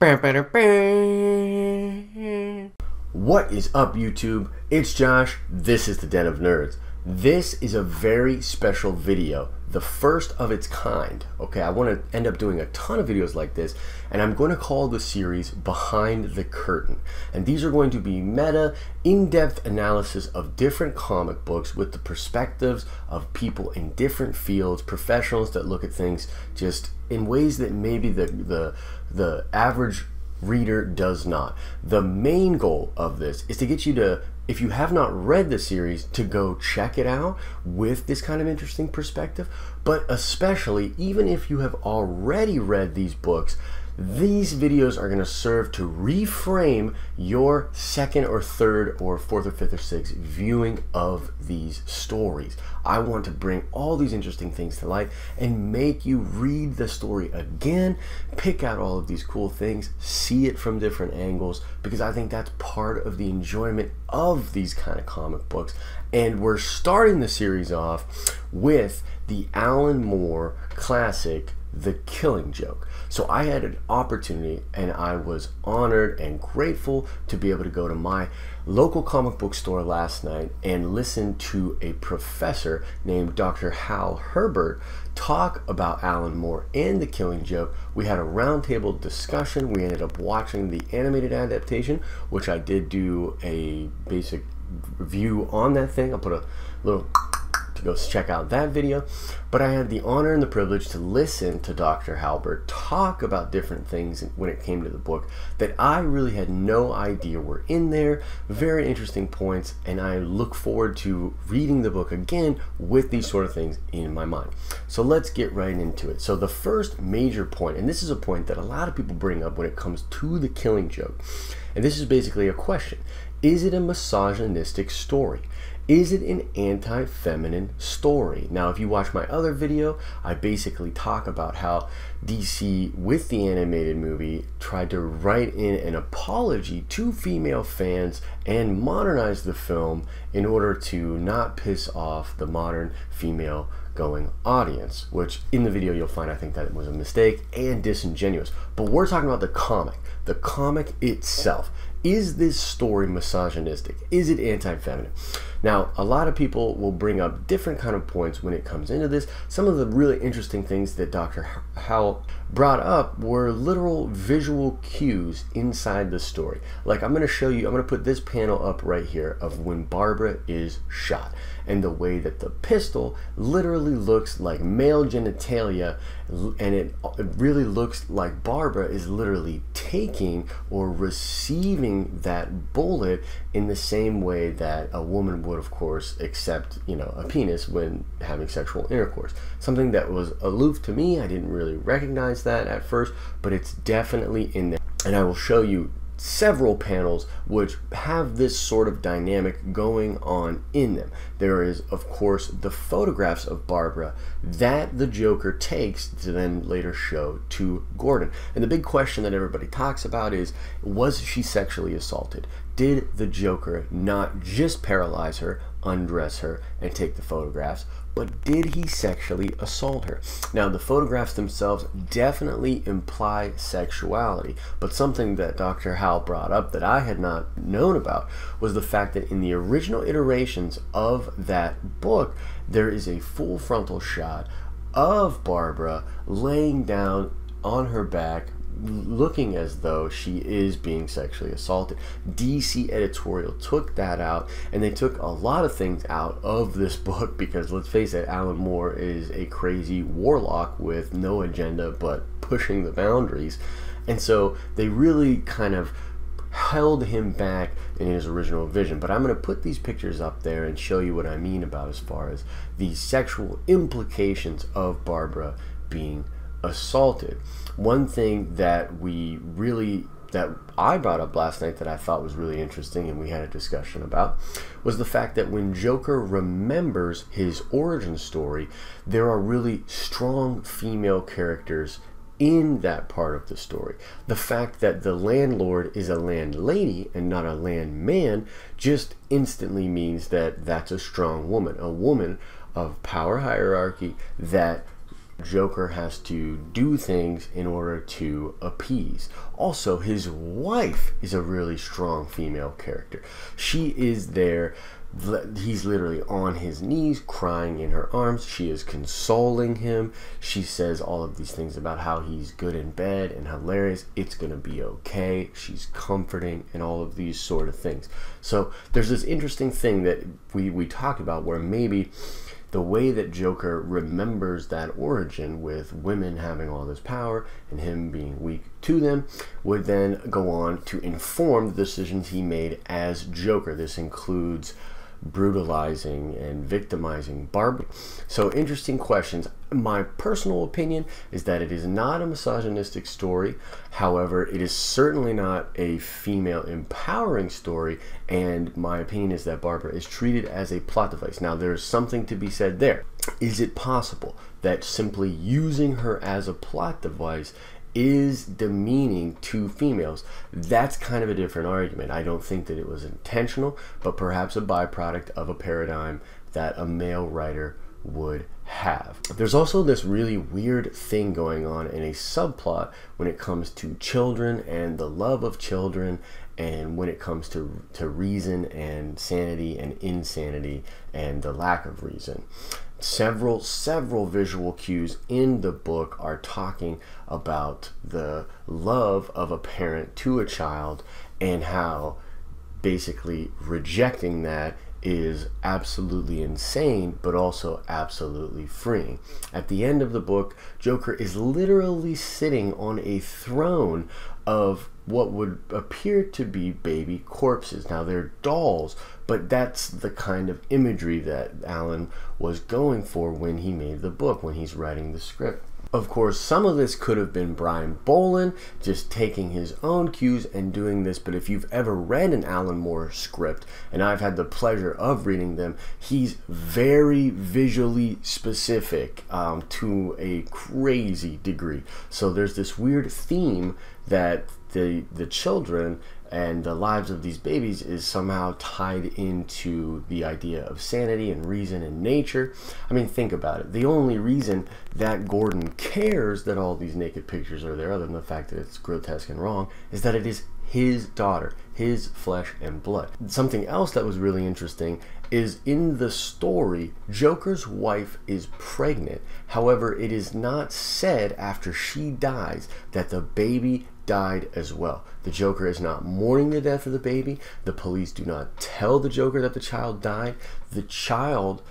What is up, YouTube? It's Josh. This is the Den of Nerds. This is a very special video, the first of its kind. Okay, I want to end up doing a ton of videos like this, and I'm going to call the series Behind the Curtain. And these are going to be meta, in-depth analysis of different comic books with the perspectives of people in different fields, professionals that look at things just in ways that maybe the average reader does not. The main goal of this is to get you to, if you have not read the series, to go check it out with this kind of interesting perspective. But especially, even if you have already read these books, these videos are going to serve to reframe your second or third or fourth or fifth or sixth viewing of these stories. I want to bring all these interesting things to light and make you read the story again, pick out all of these cool things, see it from different angles, because I think that's part of the enjoyment of these kind of comic books. And we're starting the series off with the Alan Moore classic, The Killing Joke. So I had an opportunity, and I was honored and grateful to be able to go to my local comic book store last night and listen to a professor named Dr. Hal Halbert talk about Alan Moore and The Killing Joke. We had a roundtable discussion. We ended up watching the animated adaptation, which I did do a basic review on that thing. I'll put a little to go check out that video. But I had the honor and the privilege to listen to Dr. Halbert talk about different things when it came to the book that I really had no idea were in there. Very interesting points, and I look forward to reading the book again with these sort of things in my mind. So let's get right into it. So the first major point, and this is a point that a lot of people bring up when it comes to The Killing Joke, and this is basically a question: is it a misogynistic story? Is it an anti-feminine story? Now, if you watch my other video, I basically talk about how DC, with the animated movie, tried to write in an apology to female fans and modernize the film in order to not piss off the modern female going audience, which in the video you'll find I think that it was a mistake and disingenuous. But we're talking about the comic itself. Is this story misogynistic? Is it anti-feminine? Now, a lot of people will bring up different kind of points when it comes into this. Some of the really interesting things that Dr. Hal brought up were literal visual cues inside the story. Like, I'm going to show you, I'm going to put this panel up right here of when Barbara is shot, and the way that the pistol literally looks like male genitalia, and it really looks like Barbara is literally taking or receiving that bullet in the same way that a woman would, of course, accept, you know, a penis when having sexual intercourse. Something that was aloof to me. I didn't really recognize that at first, but it's definitely in there. And I will show you several panels which have this sort of dynamic going on in them. There is, of course, the photographs of Barbara that the Joker takes to then later show to Gordon. And the big question that everybody talks about is, was she sexually assaulted? Did the Joker not just paralyze her, undress her, and take the photographs, but did he sexually assault her? Now, the photographs themselves definitely imply sexuality, but something that Dr. Hal brought up that I had not known about was the fact that in the original iterations of that book, there is a full frontal shot of Barbara laying down on her back, looking as though she is being sexually assaulted. DC editorial took that out, and they took a lot of things out of this book because, let's face it, Alan Moore is a crazy warlock with no agenda but pushing the boundaries. And so they really kind of held him back in his original vision. But I'm going to put these pictures up there and show you what I mean about as far as the sexual implications of Barbara being assaulted. One thing that I brought up last night that I thought was really interesting and we had a discussion about was the fact that when Joker remembers his origin story, there are really strong female characters in that part of the story. The fact that the landlord is a landlady and not a landman just instantly means that that's a strong woman, a woman of power hierarchy that Joker has to do things in order to appease. Also, his wife is a really strong female character. She is there. He's literally on his knees crying in her arms. She is consoling him. She says all of these things about how he's good in bed and hilarious. It's gonna be okay. She's comforting and all of these sort of things. So there's this interesting thing that we talked about, where maybe the way that Joker remembers that origin, with women having all this power and him being weak to them, would then go on to inform the decisions he made as Joker. This includes brutalizing and victimizing Barbara. So interesting questions. My personal opinion is that it is not a misogynistic story. However, it is certainly not a female empowering story, and my opinion is that Barbara is treated as a plot device. Now, there's something to be said there. Is it possible that simply using her as a plot device is demeaning to females? That's kind of a different argument. I don't think that it was intentional, but perhaps a byproduct of a paradigm that a male writer would have. There's also this really weird thing going on in a subplot when it comes to children and the love of children, and when it comes to reason and sanity and insanity and the lack of reason. Several visual cues in the book are talking about the love of a parent to a child, and how basically rejecting that is absolutely insane, but also absolutely freeing. At the end of the book, Joker is literally sitting on a throne of what would appear to be baby corpses. Now, they're dolls, but that's the kind of imagery that Alan was going for when he made the book, when he's writing the script. Of course, some of this could have been Brian Bolland just taking his own cues and doing this, but if you've ever read an Alan Moore script, and I've had the pleasure of reading them, he's very visually specific to a crazy degree. So there's this weird theme that the children and the lives of these babies is somehow tied into the idea of sanity and reason and nature. I mean, think about it. The only reason that Gordon cares that all these naked pictures are there, other than the fact that it's grotesque and wrong, is that it is his daughter, his flesh and blood. Something else that was really interesting is in the story, Joker's wife is pregnant. However, it is not said after she dies that the baby died as well. The Joker is not mourning the death of the baby. The police do not tell the Joker that the child died. The child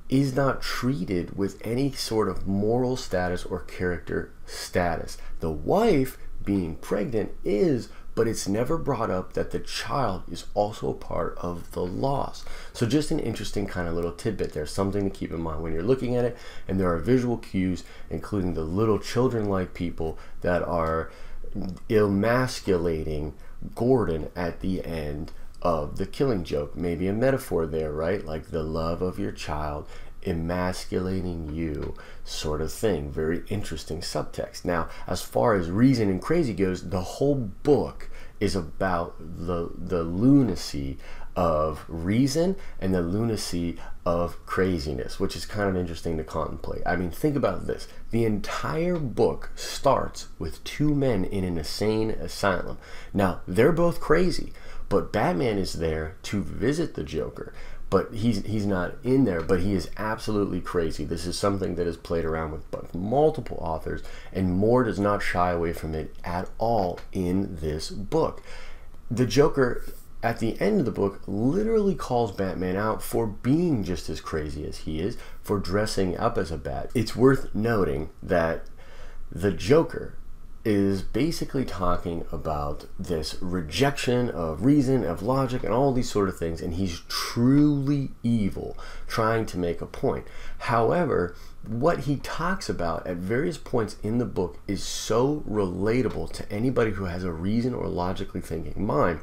is not treated with any sort of moral status or character status. The wife, being pregnant, is, but it's never brought up that the child is also a part of the loss. So just an interesting kind of little tidbit there, something to keep in mind when you're looking at it. And there are visual cues, including the little children-like people that are emasculating Gordon at the end of the Killing Joke. Maybe a metaphor there, right? Like the love of your child emasculating you, sort of thing. Very interesting subtext. Now, as far as reason and crazy goes, the whole book is about the lunacy of reason and the lunacy of craziness, which is kind of interesting to contemplate. I mean, think about this. The entire book starts with two men in an insane asylum. Now, they're both crazy, but Batman is there to visit the Joker. But he's not in there, but he is absolutely crazy. This is something that is played around with multiple authors, and Moore does not shy away from it at all in this book. The Joker, at the end of the book, literally calls Batman out for being just as crazy as he is, for dressing up as a bat. It's worth noting that the Joker is basically talking about this rejection of reason, of logic, and all these sort of things, and he's truly evil, trying to make a point. However, what he talks about at various points in the book is so relatable to anybody who has a reason or logically thinking mind,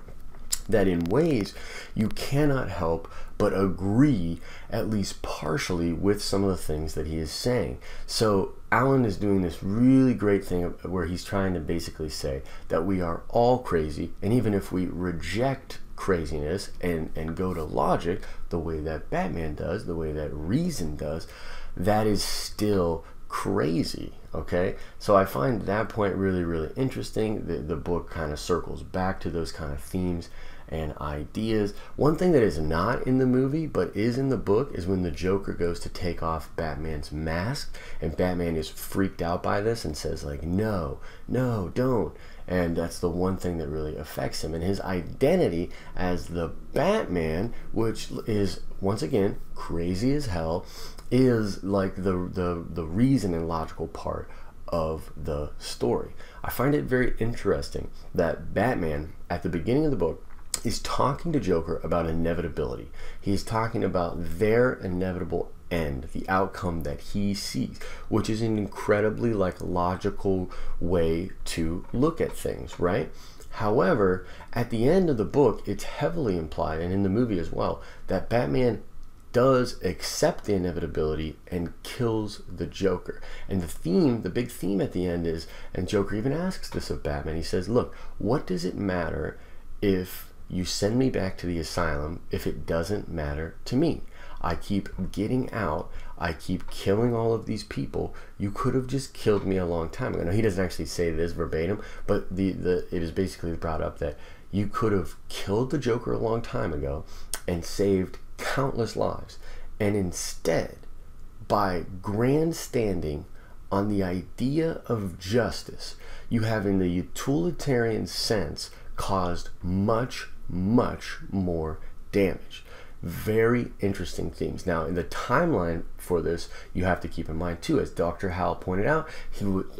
that in ways you cannot help but agree, at least partially, with some of the things that he is saying. So Alan is doing this really great thing where he's trying to basically say that we are all crazy, and even if we reject craziness and go to logic the way that Batman does, the way that reason does, that is still crazy. Okay, so I find that point really, really interesting. The book kind of circles back to those kind of themes and ideas. One thing that is not in the movie but is in the book is when the Joker goes to take off Batman's mask, and Batman is freaked out by this and says like, no, no, don't. And that's the one thing that really affects him, and his identity as the Batman, which is once again crazy as hell, is like the reason and logical part of the story. I find it very interesting that Batman at the beginning of the book is talking to Joker about inevitability. He's talking about their inevitable end, the outcome that he sees, which is an incredibly like logical way to look at things, right? However, at the end of the book, it's heavily implied, and in the movie as well, that Batman does accept the inevitability and kills the Joker. And the theme, the big theme at the end is, and Joker even asks this of Batman, he says, look, what does it matter if you send me back to the asylum if it doesn't matter to me? I keep getting out, I keep killing all of these people. You could have just killed me a long time ago. Now, he doesn't actually say this verbatim, but it is basically brought up that you could have killed the Joker a long time ago and saved countless lives, and instead, by grandstanding on the idea of justice, you have in the utilitarian sense caused much, much more damage. Very interesting themes. Now, in the timeline for this, you have to keep in mind too, as Dr. Hal pointed out,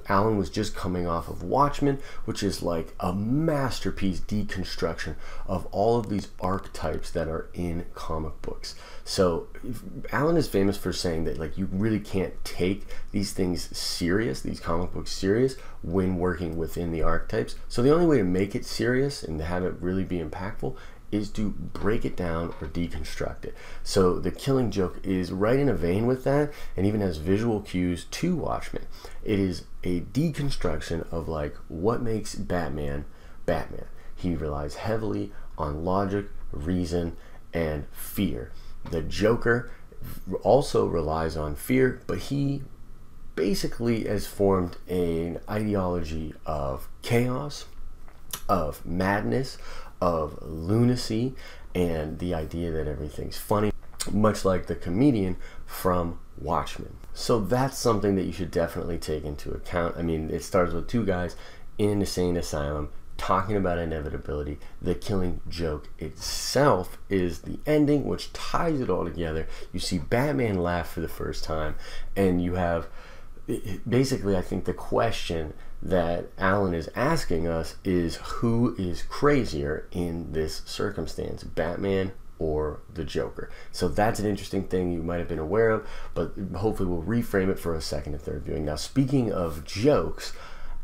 Alan was just coming off of Watchmen, which is like a masterpiece deconstruction of all of these archetypes that are in comic books. So Alan is famous for saying that like you really can't take these things serious, these comic books serious, when working within the archetypes. So the only way to make it serious and to have it really be impactful is to break it down or deconstruct it. So the Killing Joke is right in a vein with that, and even has visual cues to Watchmen. It is a deconstruction of like what makes Batman Batman. He relies heavily on logic, reason, and fear. The Joker also relies on fear, but he basically has formed an ideology of chaos, of madness, of lunacy, and the idea that everything's funny, much like the comedian from Watchmen. So that's something that you should definitely take into account. I mean, it starts with two guys in an insane asylum talking about inevitability. The Killing Joke itself is the ending, which ties it all together. You see Batman laugh for the first time, and you have basically, I think the question that Alan is asking us is, who is crazier in this circumstance, Batman or the Joker? So that's an interesting thing you might have been aware of, but hopefully we'll reframe it for a second and third viewing. Now, speaking of jokes,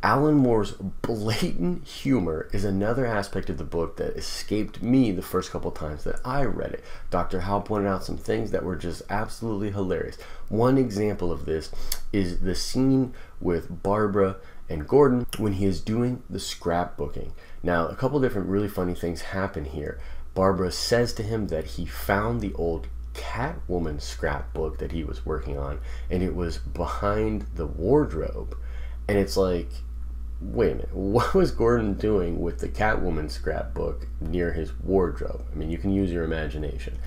Alan Moore's blatant humor is another aspect of the book that escaped me the first couple times that I read it. Dr. Hal pointed out some things that were just absolutely hilarious. One example of this is the scene with Barbara and Gordon when he is doing the scrapbooking. Now, a couple different really funny things happen here. Barbara says to him that he found the old Catwoman scrapbook that he was working on, and it was behind the wardrobe. And it's like, wait a minute, what was Gordon doing with the Catwoman scrapbook near his wardrobe? I mean, you can use your imagination.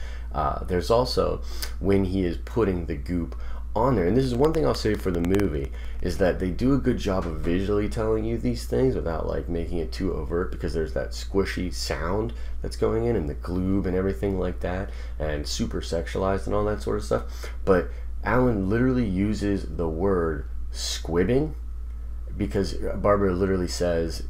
There's also when he is putting the goop on there, and this is one thing I'll say for the movie, is that they do a good job of visually telling you these things without like making it too overt, because there's that squishy sound that's going in and the gloob and everything like that, and super sexualized and all that sort of stuff. But Alan literally uses the word squibbing, because Barbara literally says,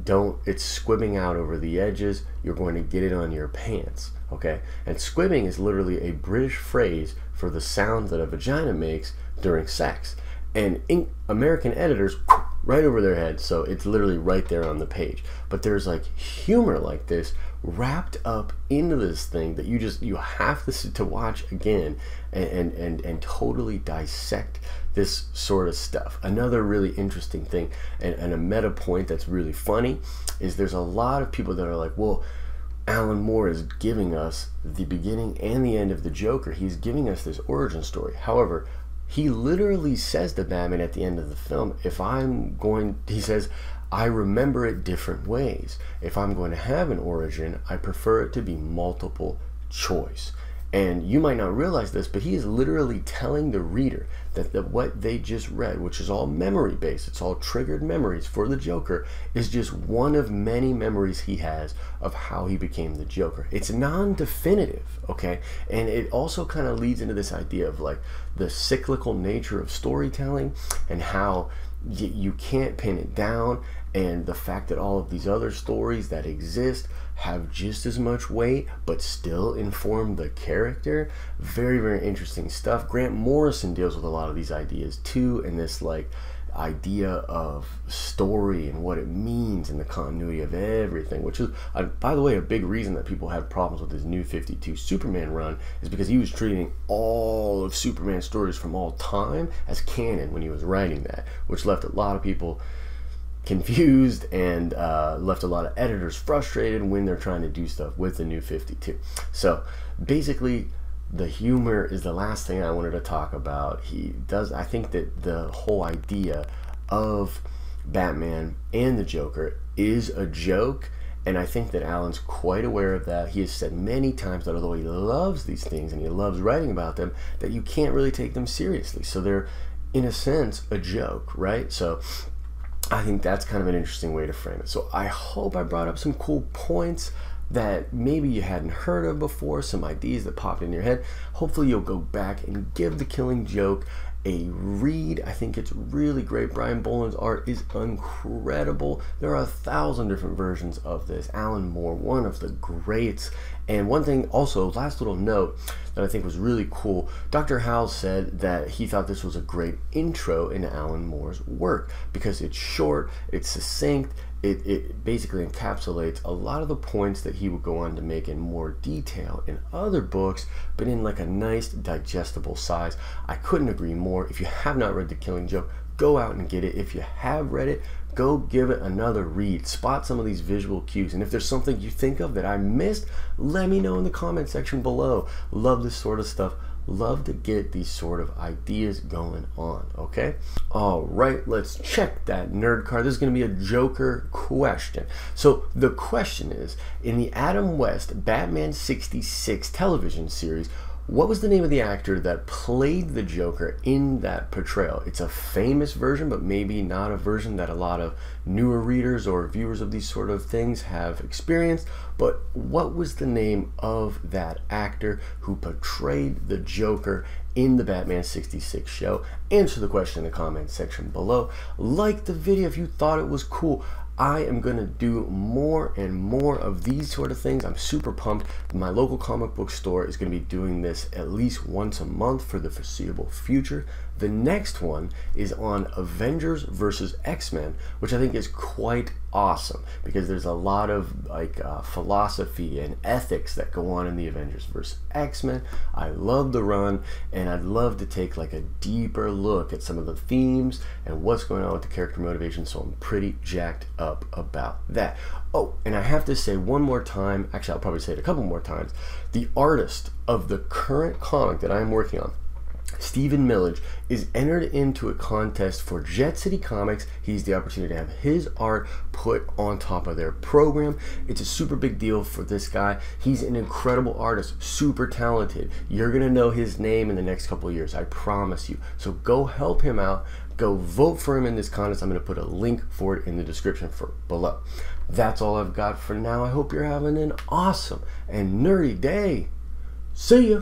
it's squibbing out over the edges, you're going to get it on your pants, okay? And squibbing is literally a British phrase for the sound that a vagina makes during sex. And American editors, right over their heads, so it's literally right there on the page. But there's like humor like this wrapped up into this thing that you have to watch again and totally dissect this sort of stuff. Another really interesting thing and a meta point that's really funny is there's a lot of people that are like, well, Alan Moore is giving us the beginning and the end of the Joker. He's giving us this origin story. However, he literally says to Batman at the end of the film, he says, I remember it different ways. If I'm going to have an origin, I prefer it to be multiple choice. And you might not realize this, but he is literally telling the reader that what they just read, which is all memory based, it's all triggered memories for the Joker, is just one of many memories he has of how he became the Joker. It's non-definitive, okay? And it also kind of leads into this idea of like the cyclical nature of storytelling and how you can't pin it down, and the fact that all of these other stories that exist have just as much weight but still inform the character. Very, very interesting stuff. Grant Morrison deals with a lot of these ideas too, and this like idea of story and what it means and the continuity of everything, which is, by the way, a big reason that people have problems with his New 52 Superman run is because he was treating all of Superman's stories from all time as canon when he was writing that, which left a lot of people confused and left a lot of editors frustrated when they're trying to do stuff with the New 52. So basically, the humor is the last thing I wanted to talk about. I think that the whole idea of Batman and the Joker is a joke, and I think that Alan's quite aware of that. He has said many times that although he loves these things and he loves writing about them, that you can't really take them seriously. So they're, in a sense, a joke, right? So I think that's kind of an interesting way to frame it. So I hope I brought up some cool points that maybe you hadn't heard of before, some ideas that popped in your head. Hopefully you'll go back and give The Killing Joke a read. I think it's really great. Brian Bolland's art is incredible. There are 1,000 different versions of this. Alan Moore, one of the greats. And one thing also, last little note that I think was really cool, Dr. Hal said that he thought this was a great intro into Alan Moore's work because it's short, it's succinct, it basically encapsulates a lot of the points that he would go on to make in more detail in other books, but in like a nice digestible size. I couldn't agree more. If you have not read The Killing Joke, go out and get it. If you have read it, go give it another read. Spot some of these visual cues. And if there's something you think of that I missed, let me know in the comment section below. Love this sort of stuff. Love to get these sort of ideas going on, okay? All right, let's check that nerd card. This is going to be a Joker question. So the question is, in the Adam West Batman 66 television series, what was the name of the actor that played the Joker in that portrayal? It's a famous version, but maybe not a version that a lot of newer readers or viewers of these sort of things have experienced. But what was the name of that actor who portrayed the Joker in the Batman 66 show? Answer the question in the comment section below. Like the video if you thought it was cool. I am going to do more and more of these sort of things. I'm super pumped. My local comic book store is going to be doing this at least once a month for the foreseeable future. The next one is on Avengers versus X-Men, which I think is quite awesome because there's a lot of like philosophy and ethics that go on in the Avengers versus X-Men. I love the run, and I'd love to take like a deeper look at some of the themes and what's going on with the character motivation, so I'm pretty jacked up about that. Oh, and I have to say one more time, actually I'll probably say it a couple more times, the artist of the current comic that I'm working on, Stephen Millage, is entered into a contest for Jet City Comics. He's the opportunity to have his art put on top of their program. It's a super big deal for this guy. He's an incredible artist, super talented. You're gonna know his name in the next couple of years, I promise you. So go help him out. Go vote for him in this contest. I'm gonna put a link for it in the description below. That's all I've got for now. I hope you're having an awesome and nerdy day. See ya.